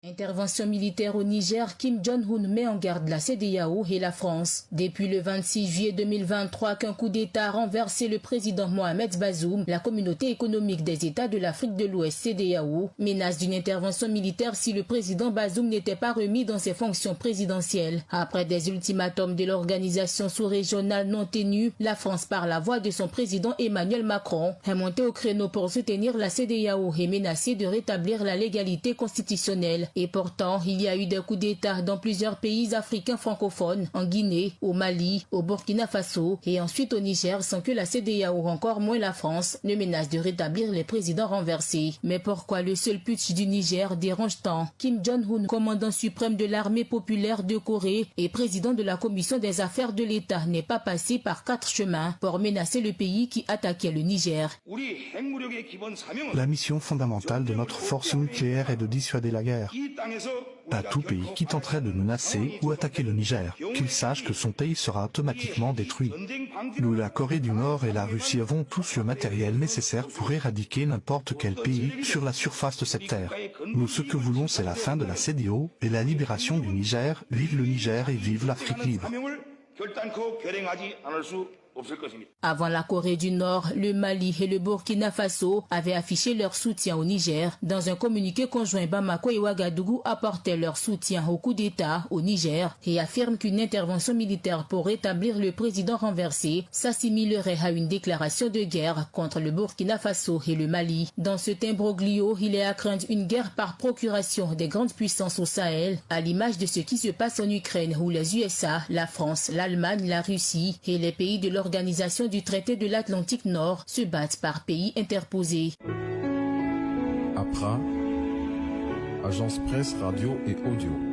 Intervention militaire au Niger, Kim Jong-un met en garde la CEDEAO et la France. Depuis le 26 juillet 2023 qu'un coup d'État a renversé le président Mohamed Bazoum, la communauté économique des États de l'Afrique de l'Ouest CEDEAO menace d'une intervention militaire si le président Bazoum n'était pas remis dans ses fonctions présidentielles. Après des ultimatums de l'organisation sous-régionale non tenue, la France par la voix de son président Emmanuel Macron est montée au créneau pour soutenir la CEDEAO et menacée de rétablir la légalité constitutionnelle. Et pourtant, il y a eu des coups d'État dans plusieurs pays africains francophones, en Guinée, au Mali, au Burkina Faso et ensuite au Niger, sans que la CEDEAO, encore moins la France, ne menace de rétablir les présidents renversés. Mais pourquoi le seul putsch du Niger dérange tant? Kim Jong-un, commandant suprême de l'armée populaire de Corée et président de la commission des affaires de l'État, n'est pas passé par 4 chemins pour menacer le pays qui attaquait le Niger. La mission fondamentale de notre force nucléaire est de dissuader la guerre. À tout pays qui tenterait de menacer ou attaquer le Niger, qu'il sache que son pays sera automatiquement détruit. Nous, la Corée du Nord et la Russie avons tous le matériel nécessaire pour éradiquer n'importe quel pays sur la surface de cette terre. Nous, ce que voulons, c'est la fin de la CEDEAO et la libération du Niger. Vive le Niger et vive l'Afrique libre. Avant la Corée du Nord, le Mali et le Burkina Faso avaient affiché leur soutien au Niger. Dans un communiqué conjoint, Bamako et Ouagadougou apportaient leur soutien au coup d'État au Niger et affirment qu'une intervention militaire pour rétablir le président renversé s'assimilerait à une déclaration de guerre contre le Burkina Faso et le Mali. Dans cet imbroglio, il est à craindre une guerre par procuration des grandes puissances au Sahel, à l'image de ce qui se passe en Ukraine où les USA, la France, l'Allemagne, la Russie et les pays de l'Organisation du traité de l'Atlantique Nord se battent par pays interposés. APRA, Agence Presse, Radio et Audio.